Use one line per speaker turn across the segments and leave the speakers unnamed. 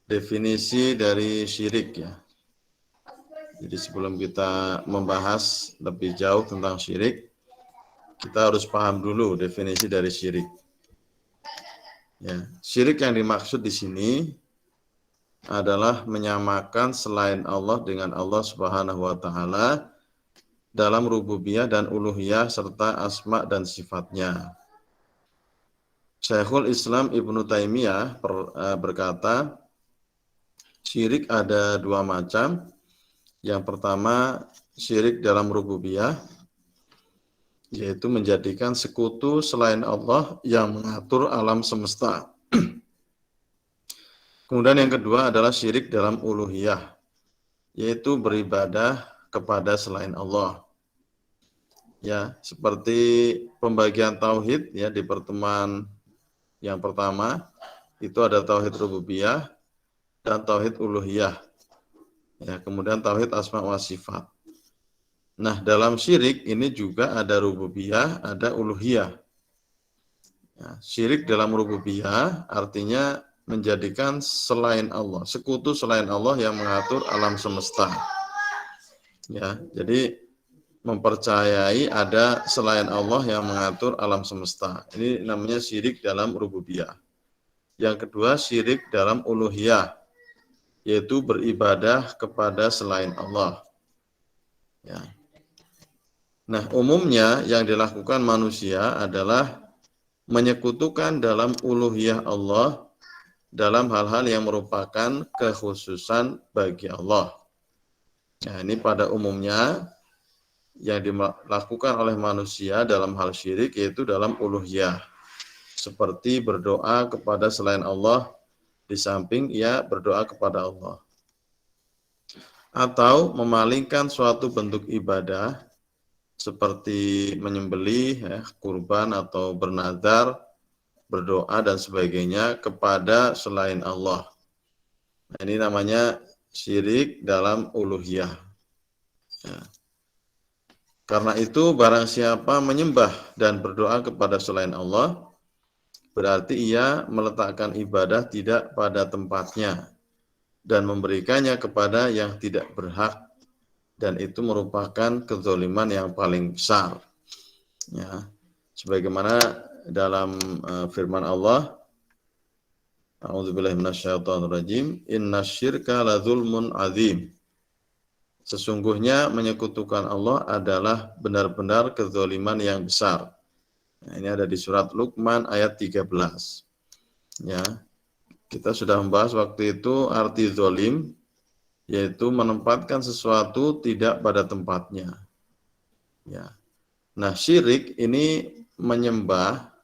definisi dari syirik ya. Jadi sebelum kita membahas lebih jauh tentang syirik, kita harus paham dulu definisi dari syirik. Ya, syirik yang dimaksud di sini adalah menyamakan selain Allah dengan Allah Subhanahu wa taala dalam rububiyah dan uluhiyah serta asma dan sifatnya. Syekhul Islam Ibnu Taimiyah berkata, syirik ada dua macam. Yang pertama, syirik dalam rububiyah, yaitu menjadikan sekutu selain Allah yang mengatur alam semesta. Kemudian yang kedua adalah syirik dalam uluhiyah, yaitu beribadah kepada selain Allah. Ya, seperti pembagian tauhid ya di pertemuan yang pertama, itu ada tauhid rububiyah dan tauhid uluhiyah. Ya, kemudian tauhid asma wa sifat. Nah, dalam syirik ini juga ada rububiyah, ada uluhiyah. Ya, syirik dalam rububiyah artinya menjadikan selain Allah, sekutu selain Allah yang mengatur alam semesta. Ya, jadi mempercayai ada selain Allah yang mengatur alam semesta. Ini namanya syirik dalam rububiyah. Yang kedua, syirik dalam uluhiyah, yaitu beribadah kepada selain Allah. Ya. Nah, umumnya yang dilakukan manusia adalah menyekutukan dalam uluhiyah Allah dalam hal-hal yang merupakan kekhususan bagi Allah. Nah, ini pada umumnya yang dilakukan oleh manusia dalam hal syirik yaitu dalam uluhiyah. Seperti berdoa kepada selain Allah di samping ia berdoa kepada Allah. Atau memalingkan suatu bentuk ibadah seperti menyembelih, ya, kurban atau bernazar, berdoa dan sebagainya kepada selain Allah. Nah, ini namanya syirik dalam uluhiyah. Ya. Karena itu barang siapa menyembah dan berdoa kepada selain Allah, berarti ia meletakkan ibadah tidak pada tempatnya dan memberikannya kepada yang tidak berhak, dan itu merupakan kezaliman yang paling besar. Ya, sebagaimana dalam firman Allah, A'udzubillahi minasyaitonirrajim, innasyirka ladzulmun azim. Sesungguhnya menyekutukan Allah adalah benar-benar kezaliman yang besar. Nah, ini ada di surat Luqman ayat 13. Ya, kita sudah membahas waktu itu arti zolim, yaitu menempatkan sesuatu tidak pada tempatnya. Ya. Nah, syirik ini menyembah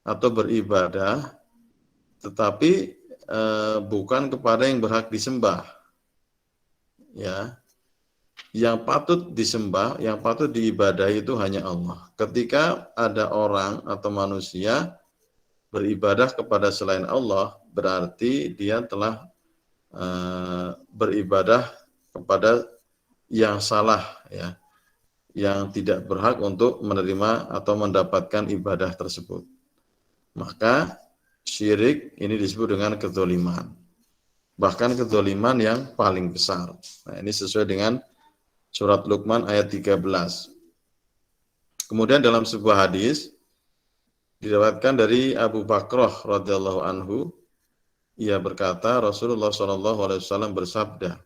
atau beribadah, tetapi bukan kepada yang berhak disembah. Ya, yang patut disembah, yang patut diibadahi itu hanya Allah. Ketika ada orang atau manusia beribadah kepada selain Allah, berarti dia telah beribadah kepada yang salah, ya, yang tidak berhak untuk menerima atau mendapatkan ibadah tersebut. Maka syirik ini disebut dengan kezaliman. Bahkan kezaliman yang paling besar. Nah, ini sesuai dengan surat Luqman ayat 13. Kemudian dalam sebuah hadis diriwayatkan dari Abu Bakrah radhiyallahu anhu, ia berkata, Rasulullah SAW bersabda,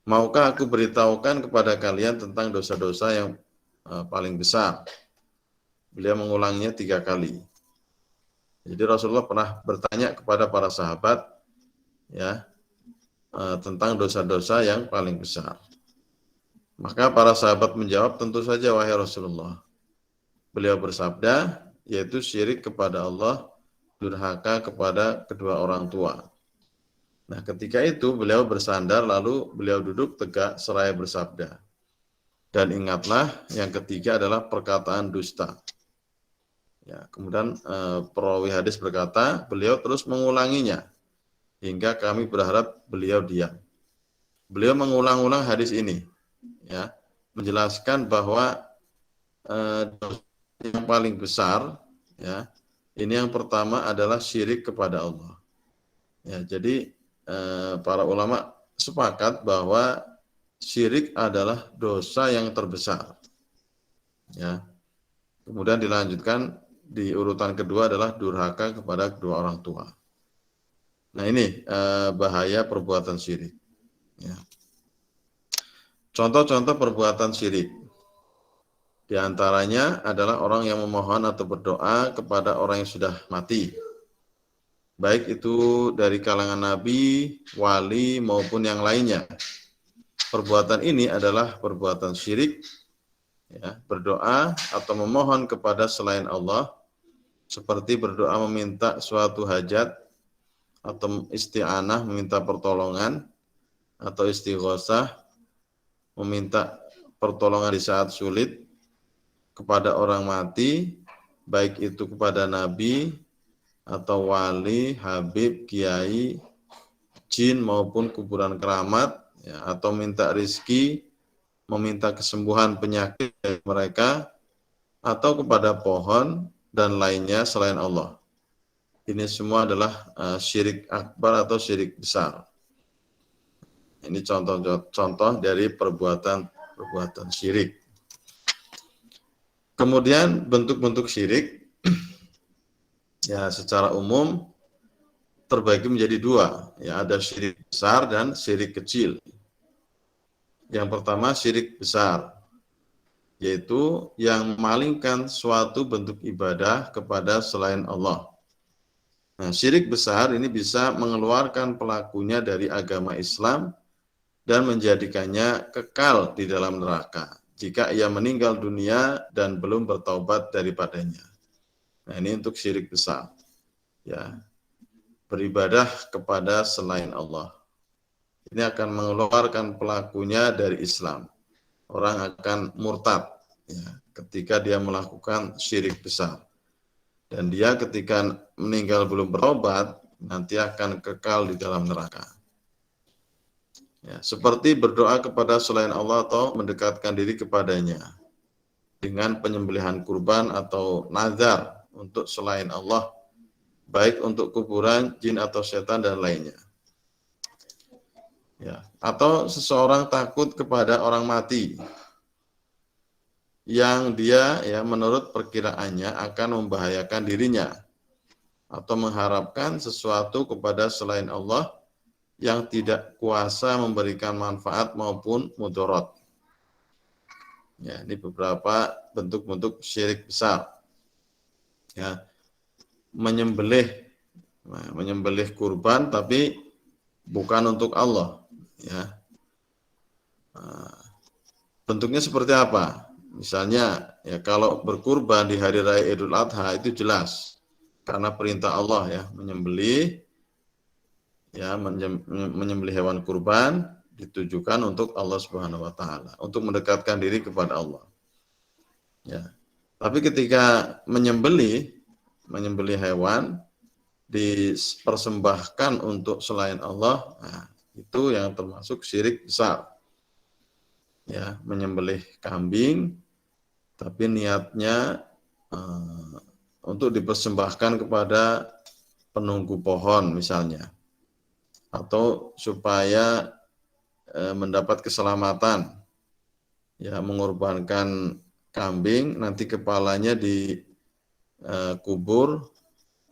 maukah aku beritahukan kepada kalian tentang dosa-dosa yang paling besar? Beliau mengulanginya 3 kali. Jadi Rasulullah pernah bertanya kepada para sahabat, ya, tentang dosa-dosa yang paling besar. Maka para sahabat menjawab, tentu saja wahai Rasulullah. Beliau bersabda, yaitu syirik kepada Allah, durhaka kepada kedua orang tua. Nah, ketika itu beliau bersandar, lalu beliau duduk tegak seraya bersabda, dan ingatlah yang ketiga adalah perkataan dusta. Ya, kemudian perawi hadis berkata, beliau terus mengulanginya hingga kami berharap beliau diam. Beliau mengulang-ulang hadis ini, ya, menjelaskan bahwa yang paling besar, ya, ini yang pertama adalah syirik kepada Allah. Ya, jadi para ulama sepakat bahwa syirik adalah dosa yang terbesar. Ya. Kemudian dilanjutkan di urutan kedua adalah durhaka kepada kedua orang tua. Nah ini bahaya perbuatan syirik. Ya. Contoh-contoh perbuatan syirik. Di antaranya adalah orang yang memohon atau berdoa kepada orang yang sudah mati. Baik itu dari kalangan nabi, wali, maupun yang lainnya. Perbuatan ini adalah perbuatan syirik, ya, berdoa atau memohon kepada selain Allah, seperti berdoa meminta suatu hajat, atau isti'anah meminta pertolongan, atau istighosah meminta pertolongan di saat sulit kepada orang mati, baik itu kepada nabi atau wali, habib, kiai, jin maupun kuburan keramat, ya, atau minta rizki, meminta kesembuhan penyakit dari mereka, atau kepada pohon dan lainnya selain Allah. Ini semua adalah syirik akbar atau syirik besar. Ini contoh-contoh dari perbuatan syirik. Kemudian bentuk-bentuk syirik, ya secara umum terbagi menjadi dua, ya ada syirik besar dan syirik kecil. Yang pertama syirik besar, yaitu yang memalingkan suatu bentuk ibadah kepada selain Allah. Nah, syirik besar ini bisa mengeluarkan pelakunya dari agama Islam dan menjadikannya kekal di dalam neraka jika ia meninggal dunia dan belum bertaubat daripadanya. Nah, ini untuk syirik besar. Ya, beribadah kepada selain Allah. Ini akan mengeluarkan pelakunya dari Islam. Orang akan murtad, ya, ketika dia melakukan syirik besar. Dan dia ketika meninggal belum bertobat, nanti akan kekal di dalam neraka. Ya, seperti berdoa kepada selain Allah atau mendekatkan diri kepadanya dengan penyembelihan kurban atau nazar untuk selain Allah, baik untuk kuburan, jin atau setan dan lainnya. Ya, atau seseorang takut kepada orang mati yang dia, ya, menurut perkiraannya akan membahayakan dirinya, atau mengharapkan sesuatu kepada selain Allah yang tidak kuasa memberikan manfaat maupun mudarat. Ya, ini beberapa bentuk-bentuk syirik besar. Ya, menyembelih kurban tapi bukan untuk Allah. Ya, bentuknya seperti apa? Misalnya, ya kalau berkurban di hari raya Idul Adha itu jelas karena perintah Allah, ya, menyembelih hewan kurban ditujukan untuk Allah Subhanahu wa taala, untuk mendekatkan diri kepada Allah. Ya. Tapi ketika menyembelih hewan dipersembahkan untuk selain Allah, nah, itu yang termasuk syirik besar. Ya, menyembelih kambing tapi niatnya untuk dipersembahkan kepada penunggu pohon misalnya, atau supaya mendapat keselamatan, ya, mengorbankan kambing, nanti kepalanya dikubur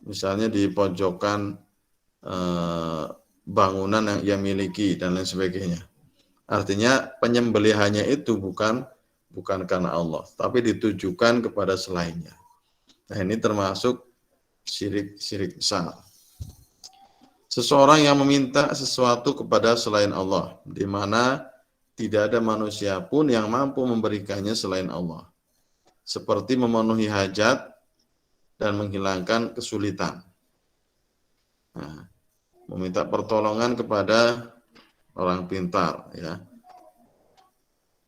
misalnya di pojokan bangunan yang ia miliki dan lain sebagainya. Artinya penyembelihannya itu bukan karena Allah, tapi ditujukan kepada selainnya. Nah, ini termasuk syirik besar. Seseorang yang meminta sesuatu kepada selain Allah, di mana tidak ada manusia pun yang mampu memberikannya selain Allah, seperti memenuhi hajat dan menghilangkan kesulitan. Nah, meminta pertolongan kepada orang pintar, ya,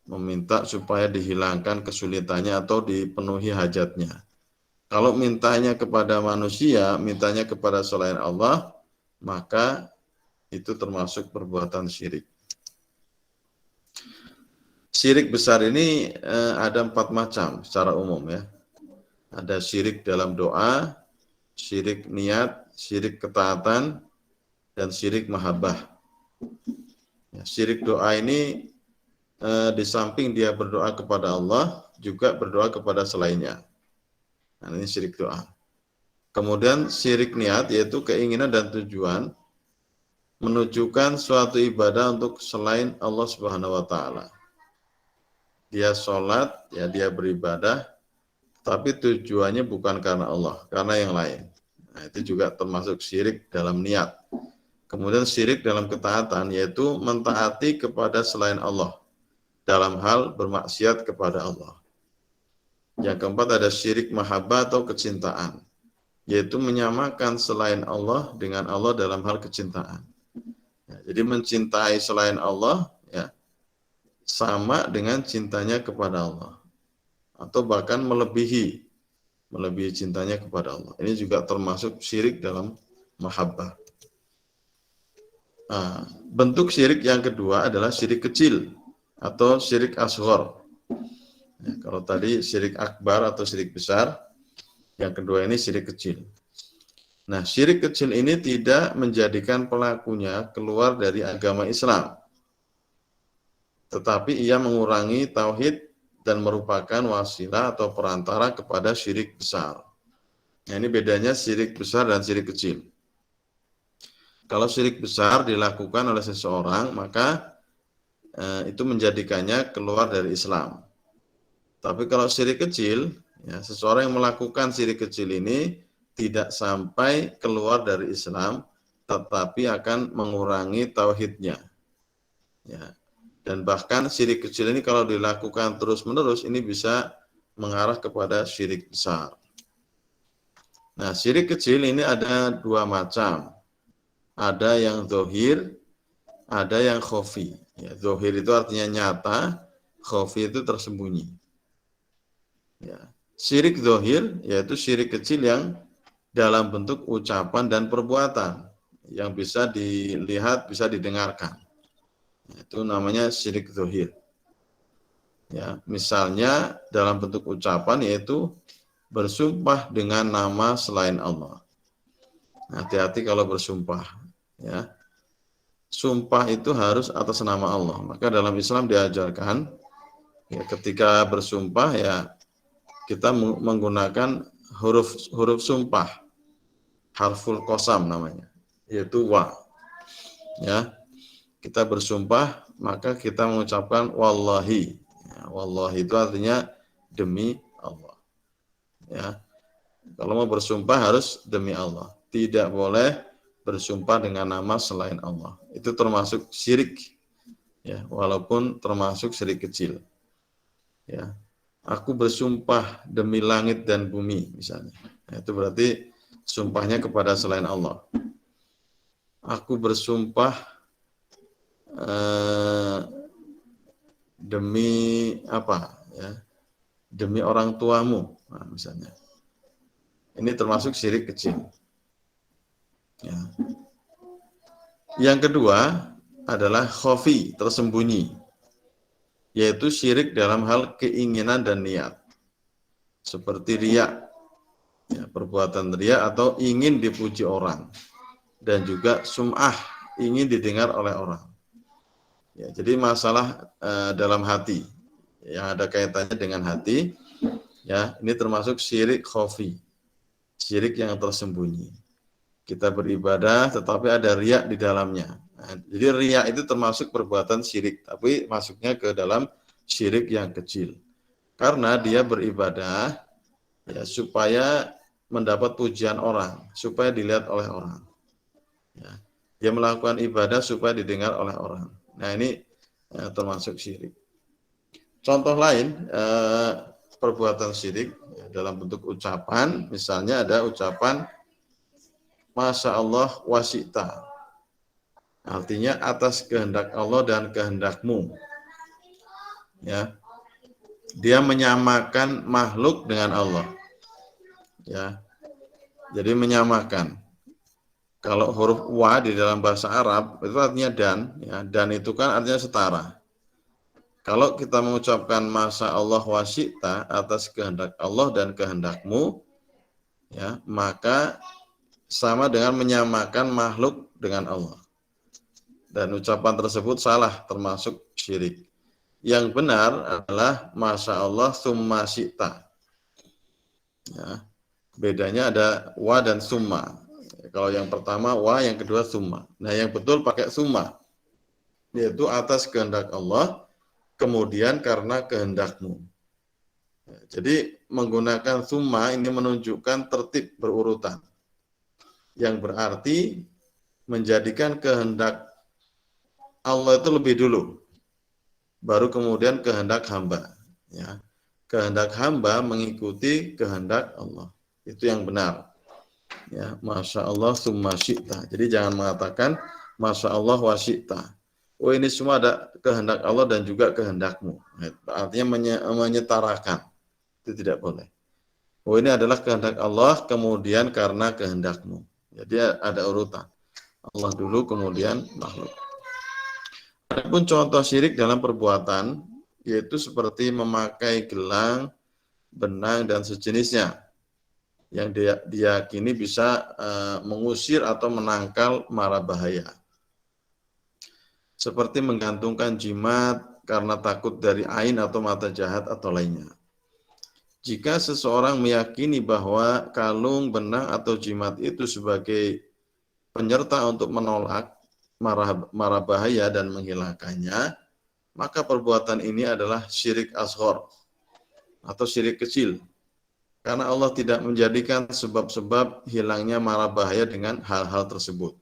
meminta supaya dihilangkan kesulitannya atau dipenuhi hajatnya. Kalau mintanya kepada manusia, mintanya kepada selain Allah, maka itu termasuk perbuatan syirik. Syirik besar ini ada 4 macam secara umum, ya. Ada syirik dalam doa, syirik niat, syirik ketaatan, dan syirik mahabbah. Ya, syirik doa ini di samping dia berdoa kepada Allah, juga berdoa kepada selainnya. Nah, ini syirik doa. Kemudian syirik niat, yaitu keinginan dan tujuan menunjukkan suatu ibadah untuk selain Allah Subhanahu wa taala. Dia sholat, ya dia beribadah, tapi tujuannya bukan karena Allah, karena yang lain. Nah, itu juga termasuk syirik dalam niat. Kemudian syirik dalam ketaatan, yaitu mentaati kepada selain Allah dalam hal bermaksiat kepada Allah. Yang keempat ada syirik mahabbah atau kecintaan, yaitu menyamakan selain Allah dengan Allah dalam hal kecintaan. Ya, jadi mencintai selain Allah ya sama dengan cintanya kepada Allah, atau bahkan melebihi cintanya kepada Allah. Ini juga termasuk syirik dalam mahabbah. Nah, bentuk syirik yang kedua adalah syirik kecil atau syirik asghar. Ya, kalau tadi syirik akbar atau syirik besar, yang kedua ini syirik kecil. Nah, syirik kecil ini tidak menjadikan pelakunya keluar dari agama Islam, tetapi ia mengurangi tauhid dan merupakan wasilah atau perantara kepada syirik besar. Nah, ini bedanya syirik besar dan syirik kecil. Kalau syirik besar dilakukan oleh seseorang, maka itu menjadikannya keluar dari Islam. Tapi kalau syirik kecil, ya, seseorang yang melakukan syirik kecil ini tidak sampai keluar dari Islam, tetapi akan mengurangi tauhidnya. Ya. Dan bahkan syirik kecil ini kalau dilakukan terus-menerus, ini bisa mengarah kepada syirik besar. Nah, syirik kecil ini ada dua macam. Ada yang zahir, ada yang khafi. Ya, zahir itu artinya nyata, khafi itu tersembunyi. Ya. Syirik zahir yaitu syirik kecil yang dalam bentuk ucapan dan perbuatan yang bisa dilihat, bisa didengarkan. Itu namanya syirik zahir. Ya, misalnya dalam bentuk ucapan yaitu bersumpah dengan nama selain Allah. Hati-hati kalau bersumpah, ya. Sumpah itu harus atas nama Allah. Maka dalam Islam diajarkan ya, ketika bersumpah ya kita menggunakan huruf sumpah, harful qasam namanya, yaitu wa. Ya, kita bersumpah maka kita mengucapkan wallahi. Ya, wallahi itu artinya demi Allah. Ya, kalau mau bersumpah harus demi Allah. Tidak boleh bersumpah dengan nama selain Allah. Itu termasuk syirik. Ya, walaupun termasuk syirik kecil. Ya. Aku bersumpah demi langit dan bumi misalnya. Itu berarti sumpahnya kepada selain Allah. Aku bersumpah demi apa ya? Demi orang tuamu, nah, misalnya. Ini termasuk syirik kecil. Ya. Yang kedua adalah khafi, tersembunyi, yaitu syirik dalam hal keinginan dan niat, seperti riya, ya, perbuatan riya atau ingin dipuji orang, dan juga sum'ah, ingin didengar oleh orang. Ya, jadi masalah dalam hati yang ada kaitannya dengan hati, ya ini termasuk syirik khafi, syirik yang tersembunyi. Kita beribadah tetapi ada riya di dalamnya. Nah, jadi riya itu termasuk perbuatan syirik, tapi masuknya ke dalam syirik yang kecil. Karena dia beribadah ya supaya mendapat pujian orang, supaya dilihat oleh orang. Ya. Dia melakukan ibadah supaya didengar oleh orang. Nah, ini termasuk syirik. Contoh lain perbuatan syirik ya, dalam bentuk ucapan, misalnya ada ucapan Masya Allah wasyita, artinya atas kehendak Allah dan kehendakmu. Ya, dia menyamakan makhluk dengan Allah. Ya, jadi menyamakan. Kalau huruf wa di dalam bahasa Arab itu artinya dan, ya, dan itu kan artinya setara. Kalau kita mengucapkan Masya Allah wasyita atas kehendak Allah dan kehendakmu, ya, maka sama dengan menyamakan makhluk dengan Allah. Dan ucapan tersebut salah, termasuk syirik. Yang benar adalah Masya Allah summa syi'ta. Ya. Bedanya ada wa dan summa. Kalau yang pertama wa, yang kedua summa. Nah yang betul pakai summa, yaitu atas kehendak Allah, kemudian karena kehendakmu. Ya, jadi menggunakan summa ini menunjukkan tertib berurutan, yang berarti menjadikan kehendak Allah itu lebih dulu, baru kemudian kehendak hamba. Ya. Kehendak hamba mengikuti kehendak Allah. Itu yang benar. Ya, Masya Allah summa syi'ta. Jadi jangan mengatakan Masya Allah wa syi'ta. Oh ini semua ada kehendak Allah dan juga kehendakmu. Artinya menyetarakan. Itu tidak boleh. Oh ini adalah kehendak Allah, kemudian karena kehendakmu. Jadi ada urutan. Allah dulu, kemudian makhluk. Adapun contoh syirik dalam perbuatan, yaitu seperti memakai gelang, benang, dan sejenisnya, yang diyakini bisa mengusir atau menangkal mara bahaya. Seperti menggantungkan jimat karena takut dari ain atau mata jahat atau lainnya. Jika seseorang meyakini bahwa kalung, benang, atau jimat itu sebagai penyerta untuk menolak mara bahaya dan menghilangkannya, maka perbuatan ini adalah syirik asghar atau syirik kecil. Karena Allah tidak menjadikan sebab-sebab hilangnya mara bahaya dengan hal-hal tersebut.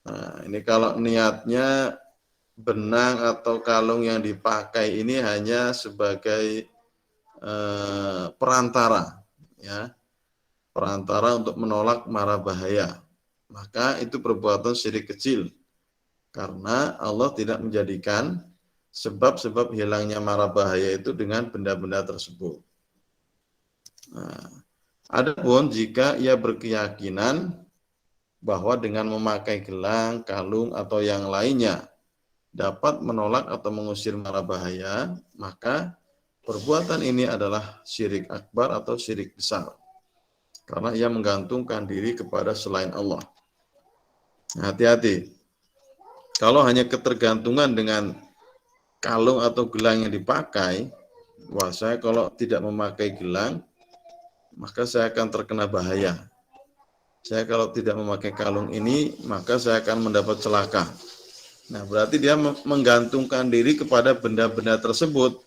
Nah, ini kalau niatnya benang atau kalung yang dipakai ini hanya sebagai perantara, ya, perantara untuk menolak mara bahaya, maka itu perbuatan syirik kecil. Karena Allah tidak menjadikan sebab-sebab hilangnya mara bahaya itu dengan benda-benda tersebut. Nah, adapun jika ia berkeyakinan bahwa dengan memakai gelang, kalung, atau yang lainnya dapat menolak atau mengusir mara bahaya, maka perbuatan ini adalah syirik akbar atau syirik besar. Karena ia menggantungkan diri kepada selain Allah. Nah, hati-hati. Kalau hanya ketergantungan dengan kalung atau gelang yang dipakai, wah saya kalau tidak memakai gelang, maka saya akan terkena bahaya. Saya kalau tidak memakai kalung ini, maka saya akan mendapat celaka. Nah, berarti dia menggantungkan diri kepada benda-benda tersebut,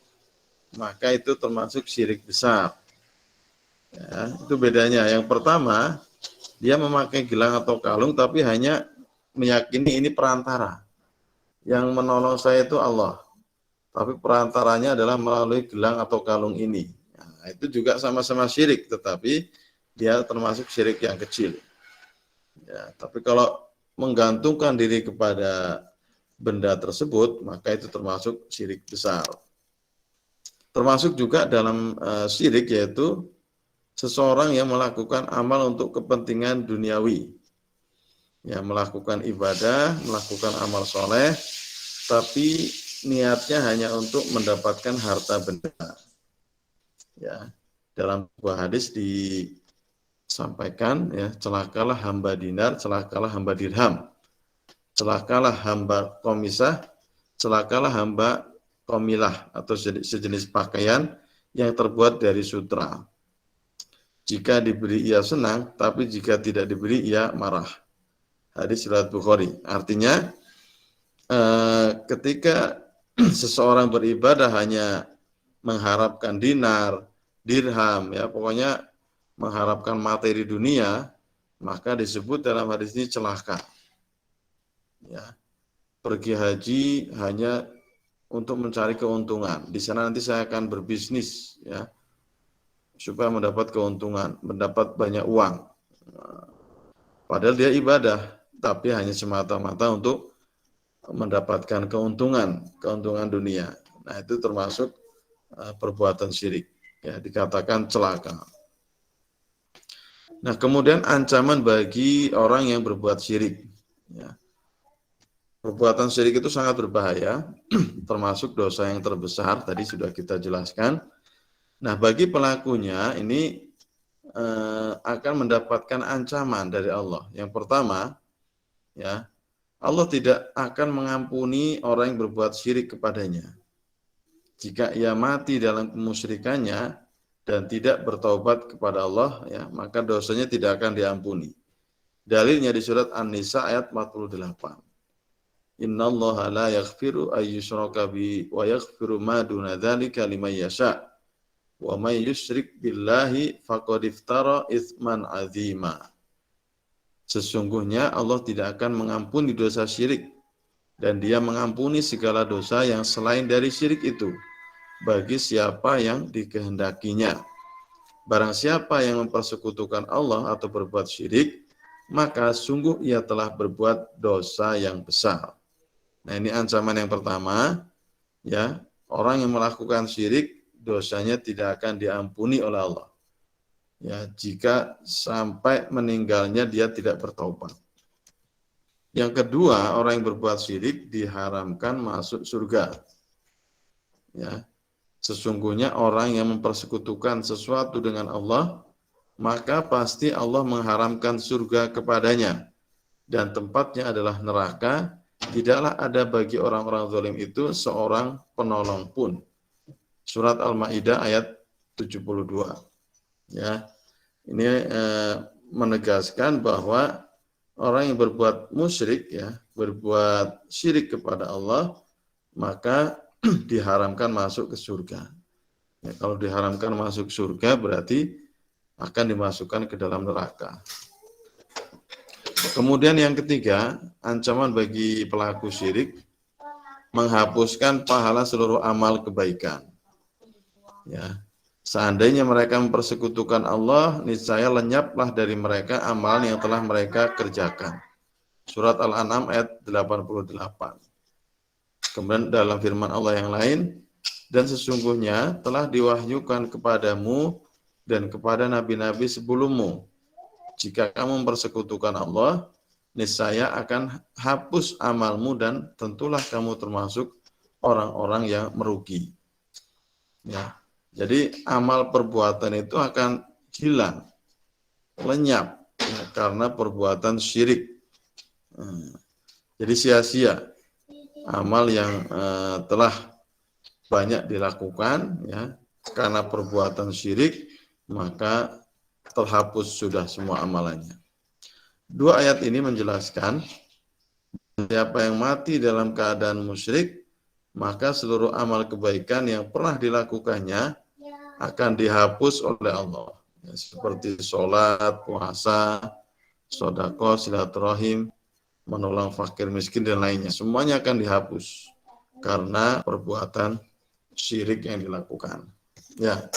maka itu termasuk syirik besar. Ya, itu bedanya. Yang pertama, dia memakai gelang atau kalung, tapi hanya meyakini ini perantara. Yang menolong saya itu Allah, tapi perantaranya adalah melalui gelang atau kalung ini. Nah, itu juga sama-sama syirik, tetapi dia termasuk syirik yang kecil. Ya, tapi kalau menggantungkan diri kepada benda tersebut, maka itu termasuk syirik besar. Termasuk juga dalam syirik, yaitu seseorang yang melakukan amal untuk kepentingan duniawi. Ya, melakukan ibadah, melakukan amal soleh, tapi niatnya hanya untuk mendapatkan harta benda. Ya, dalam sebuah hadis disampaikan, ya, celakalah hamba dinar, celakalah hamba dirham, celakalah hamba komisah, celakalah hamba komilah atau sejenis pakaian yang terbuat dari sutra. Jika diberi ia senang, tapi jika tidak diberi ia marah. Hadis riwayat Bukhari. Artinya ketika seseorang beribadah hanya mengharapkan dinar, dirham, ya pokoknya mengharapkan materi dunia, maka disebut dalam hadis ini celaka. Ya, pergi haji hanya untuk mencari keuntungan. Di sana nanti saya akan berbisnis, ya, supaya mendapat keuntungan, mendapat banyak uang. Padahal dia ibadah, tapi hanya semata-mata untuk mendapatkan keuntungan dunia. Nah, itu termasuk perbuatan syirik, ya, dikatakan celaka. Nah, kemudian ancaman bagi orang yang berbuat syirik, ya. Perbuatan syirik itu sangat berbahaya, termasuk dosa yang terbesar, tadi sudah kita jelaskan. Nah, bagi pelakunya ini akan mendapatkan ancaman dari Allah. Yang pertama, ya, Allah tidak akan mengampuni orang yang berbuat syirik kepadanya. Jika ia mati dalam kemusyrikannya dan tidak bertaubat kepada Allah, ya, maka dosanya tidak akan diampuni. Dalilnya di surat An-Nisa ayat 48. Innallaha la yaghfiru ayyushraka bi wa yaghfiru ma duna dzalika liman yasha. Wa may yusyrik billahi faqad iftara itsman 'azima. Sesungguhnya Allah tidak akan mengampuni dosa syirik dan Dia mengampuni segala dosa yang selain dari syirik itu bagi siapa yang dikehendakinya. Barang siapa yang mempersekutukan Allah atau berbuat syirik, maka sungguh ia telah berbuat dosa yang besar. Nah, ini ancaman yang pertama, ya, orang yang melakukan syirik dosanya tidak akan diampuni oleh Allah. Ya, jika sampai meninggalnya dia tidak bertaubat. Yang kedua, orang yang berbuat syirik diharamkan masuk surga. Ya, sesungguhnya orang yang mempersekutukan sesuatu dengan Allah, maka pasti Allah mengharamkan surga kepadanya dan tempatnya adalah neraka. Tidaklah ada bagi orang-orang zalim itu seorang penolong pun. Surat Al-Maidah ayat 72. Ya, ini menegaskan bahwa orang yang berbuat musyrik, ya, berbuat syirik kepada Allah, maka diharamkan masuk ke surga. Ya, kalau diharamkan masuk surga berarti akan dimasukkan ke dalam neraka. Kemudian yang ketiga, ancaman bagi pelaku syirik menghapuskan pahala seluruh amal kebaikan. Ya, seandainya mereka mempersekutukan Allah, niscaya lenyaplah dari mereka amalan yang telah mereka kerjakan. Surat Al-An'am ayat 88. Kemudian dalam firman Allah yang lain, dan sesungguhnya telah diwahyukan kepadamu dan kepada nabi-nabi sebelummu, jika kamu mempersekutukan Allah, niscaya akan hapus amalmu dan tentulah kamu termasuk orang-orang yang merugi. Ya, jadi amal perbuatan itu akan hilang, lenyap, ya, karena perbuatan syirik. Jadi sia-sia amal yang telah banyak dilakukan, ya, karena perbuatan syirik, maka terhapus sudah semua amalannya. Dua ayat ini menjelaskan siapa yang mati dalam keadaan musyrik, maka seluruh amal kebaikan yang pernah dilakukannya akan dihapus oleh Allah. Ya, seperti sholat, puasa, sedekah, silaturahim, menolong fakir miskin dan lainnya. Semuanya akan dihapus karena perbuatan syirik yang dilakukan. Ya,